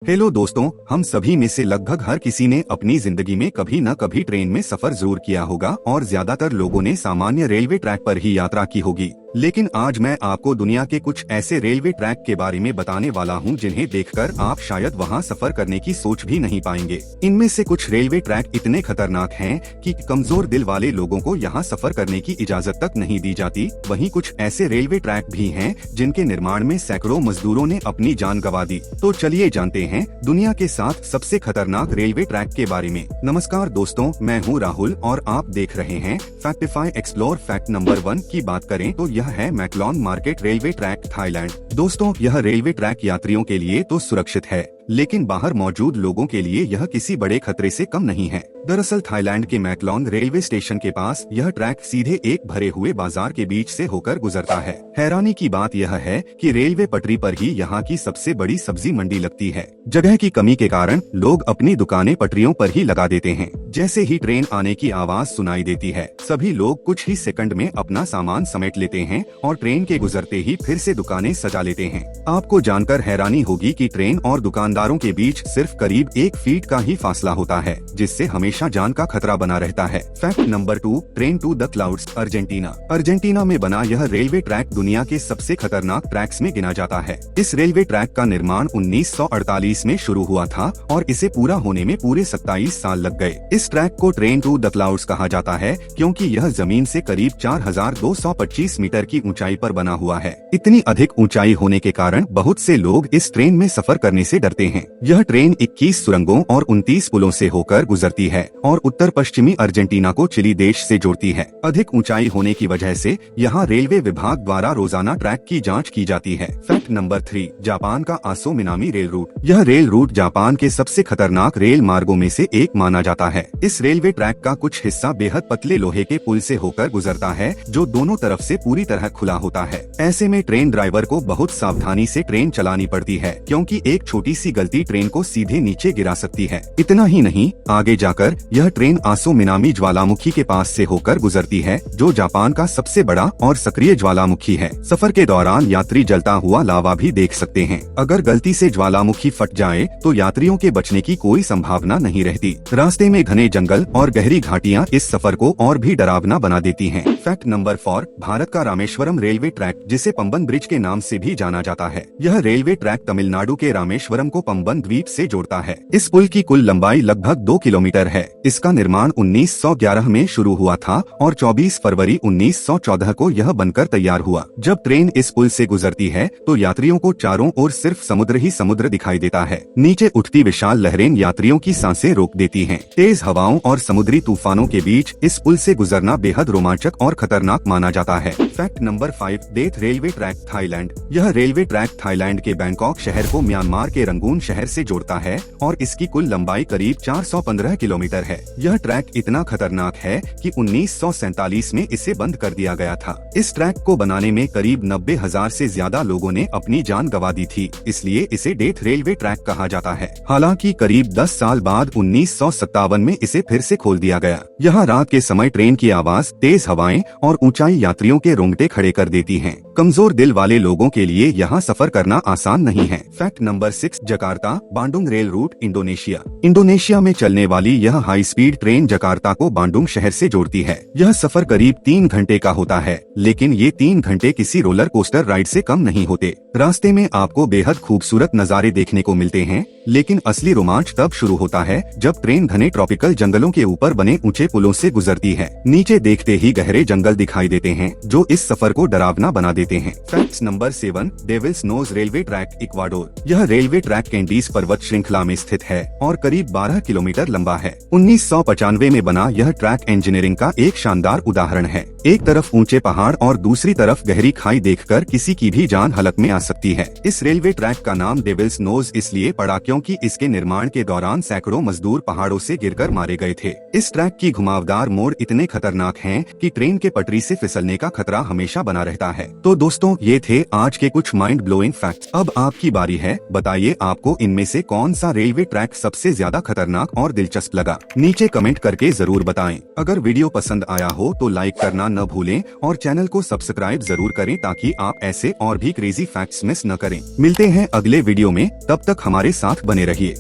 Hello दोस्तों, हम सभी में से लगभग हर किसी ने अपनी जिंदगी में कभी न कभी ट्रेन में सफर जरूर किया होगा और ज्यादातर लोगों ने सामान्य रेलवे ट्रैक पर ही यात्रा की होगी। लेकिन आज मैं आपको दुनिया के कुछ ऐसे रेलवे ट्रैक के बारे में बताने वाला हूं जिन्हें देखकर आप शायद वहां सफर करने की सोच भी नहीं पाएंगे। इनमें से कुछ रेलवे ट्रैक इतने खतरनाक हैं कि कमजोर दिल वाले लोगों को यहां सफर करने की इजाजत तक नहीं दी जाती। वहीं कुछ ऐसे रेलवे ट्रैक भी हैं जिनके निर्माण में सैकड़ों मजदूरों ने अपनी जान गंवा दी। तो चलिए जानते हैं दुनिया के 7 सबसे खतरनाक रेलवे ट्रैक के बारे में। नमस्कार दोस्तों, मैं हूं राहुल और आप देख रहे हैं फैक्टिफाई एक्सप्लोर। फैक्ट नंबर 1 की बात करें तो यह है मैकलॉन मार्केट रेलवे ट्रैक, थाईलैंड। दोस्तों, यह रेलवे ट्रैक यात्रियों के लिए तो सुरक्षित है, लेकिन बाहर मौजूद लोगों के लिए यह किसी बड़े खतरे से कम नहीं है। दरअसल थाईलैंड के मैकलॉन रेलवे स्टेशन के पास यह ट्रैक सीधे एक भरे हुए बाजार के बीच से होकर गुजरता है। हैरानी की बात यह है कि रेलवे पटरी पर ही यहाँ की सबसे बड़ी सब्जी मंडी लगती है। जगह की कमी के कारण लोग अपनी दुकानें पटरियों पर ही लगा देते हैं। जैसे ही ट्रेन आने की आवाज सुनाई देती है, सभी लोग कुछ ही सेकंड में अपना सामान समेट लेते हैं और ट्रेन के गुजरते ही फिर से दुकानें सजा लेते हैं। आपको जानकर हैरानी होगी कि ट्रेन और दुकानदारों के बीच सिर्फ करीब 1 फीट का ही फासला होता है, जिससे हमेशा जान का खतरा बना रहता है। Fact number 2, Train to the Clouds, Argentina. Argentina में बना यह रेलवे ट्रैक दुनिया के सबसे खतरनाक ट्रैक्स में गिना जाता है। इस रेलवे ट्रैक का निर्माण 1948 में शुरू हुआ था और इसे पूरा होने में पूरे 27 साल लग गए। इस ट्रैक को ट्रेन टू द क्लाउड्स कहा जाता है क्योंकि यह जमीन से करीब 4225 मीटर की ऊंचाई पर बना हुआ है। इतनी अधिक ऊंचाई होने के कारण बहुत से लोग इस ट्रेन में सफर करने से डरते हैं। यह ट्रेन 21 सुरंगों और 29 पुलों से होकर गुजरती है और उत्तर पश्चिमी अर्जेंटीना को चिली देश से जोड़ती है। अधिक ऊंचाई होने की वजह से यहाँ रेलवे विभाग द्वारा रोजाना ट्रैक की जांच की जाती है। फैक्ट नंबर 3, जापान का आसो मिनामी रेल रूट। यह रेल रूट जापान के सबसे खतरनाक रेल मार्गों में से एक माना जाता है। इस रेलवे ट्रैक का कुछ हिस्सा बेहद पतले लोहे के पुल से होकर गुजरता है जो दोनों तरफ से पूरी तरह खुला होता है। ऐसे में ट्रेन ड्राइवर को बहुत सावधानी से ट्रेन चलानी पड़ती है क्योंकि एक छोटी सी गलती ट्रेन को सीधे नीचे गिरा सकती है। इतना ही नहीं, आगे जाकर यह ट्रेन आसो मिनामी ज्वालामुखी के पास से होकर गुजरती है जो जापान का सबसे बड़ा और सक्रिय ज्वालामुखी है। सफर के दौरान यात्री जलता हुआ लावा भी देख सकते हैं। अगर गलती से ज्वालामुखी फट जाए तो यात्रियों के बचने की कोई संभावना नहीं रहती। रास्ते में घने जंगल और गहरी घाटियां इस सफर को और भी डरावना बना देती हैं। फैक्ट नंबर 4, भारत का रामेश्वरम रेलवे ट्रैक, जिसे पंबन ब्रिज के नाम से भी जाना जाता है। यह रेलवे ट्रैक तमिलनाडु के रामेश्वरम को पंबन द्वीप से जोड़ता है। इस पुल की कुल लंबाई लगभग 2 किलोमीटर है। इसका निर्माण 1911 में शुरू हुआ था और 24 फरवरी 1914 को यह बनकर तैयार हुआ। जब ट्रेन इस पुल से गुजरती है तो यात्रियों को चारों ओर सिर्फ समुद्र ही समुद्र दिखाई देता है। नीचे उठती विशाल लहरें यात्रियों की सांसें रोक देती हैं। तेज हवाओं और समुद्री तूफानों के बीच इस पुल से गुजरना बेहद रोमांचक और खतरनाक माना जाता है। Fact number 5, death railway track, Thailand. यह रेलवे ट्रैक थाईलैंड के बैंकॉक शहर को म्यांमार के रंगून शहर से जोड़ता है और इसकी कुल लंबाई करीब 415 किलोमीटर है। यह ट्रैक इतना खतरनाक है कि 1947 में इसे बंद कर दिया गया था। इस ट्रैक को बनाने में करीब 90,000 से ज्यादा लोगों ने अपनी जान गंवा दी थी, इसलिए इसे डेथ रेलवे ट्रैक कहा जाता है। हालांकि करीब 10 साल बाद 1957 में इसे फिर से खोल दिया गया। यहाँ रात के समय ट्रेन की आवाज, तेज हवाएं और ऊंचाई यात्रियों के रोंगटे खड़े कर देती हैं। कमजोर दिल वाले लोगों के लिए यहाँ सफर करना आसान नहीं है। Fact number 6, Jakarta Bandung rail route, Indonesia. Indonesia में चलने वाली यह हाई स्पीड ट्रेन जकार्ता को बांडुंग शहर से जोड़ती है। यह सफर करीब 3 घंटे का होता है, लेकिन ये 3 घंटे किसी रोलर कोस्टर राइड से कम नहीं होते। रास्ते में आपको बेहद खूबसूरत नज़ारे देखने को मिलते हैं, लेकिन असली रोमांच तब शुरू होता है जब ट्रेन घने ट्रॉपिकल जंगलों के ऊपर बने ऊंचे पुलों से गुजरती है। नीचे देखते ही गहरे जंगल दिखाई देते हैं जो इस सफर को डरावना बना देते हैं। Fact number 7, Devil's Nose railway track, Ecuador. यह रेलवे ट्रैक कैंडीज पर्वत श्रृंखला में स्थित है और करीब 12 किलोमीटर लंबा है। 1995 में बना यह ट्रैक इंजीनियरिंग का एक शानदार उदाहरण है। एक तरफ ऊंचे पहाड़ और दूसरी तरफ गहरी खाई देखकर किसी की भी जान हलक में आ सकती है। इस रेलवे ट्रैक का नाम डेविल्स नोज इसलिए पड़ा क्योंकि इसके निर्माण के दौरान सैकड़ों मजदूर पहाड़ों से गिरकर मारे गए थे। इस ट्रैक की घुमावदार मोड़ इतने खतरनाक हैं कि ट्रेन के पटरी से फिसलने का खतरा हमेशा बना रहता है। तो तो दोस्तों ये थे आज के कुछ माइंड ब्लोइंग फैक्ट्स। अब आपकी बारी है, बताइए आपको इनमें से कौन सा रेलवे ट्रैक सबसे ज्यादा खतरनाक और दिलचस्प लगा। नीचे कमेंट करके जरूर बताएं। अगर वीडियो पसंद आया हो तो लाइक करना न भूलें और चैनल को सब्सक्राइब जरूर करें ताकि आप ऐसे और भी क्रेजी फैक्ट्स मिस न करें। मिलते हैं अगले वीडियो में, तब तक हमारे साथ बने रहिए।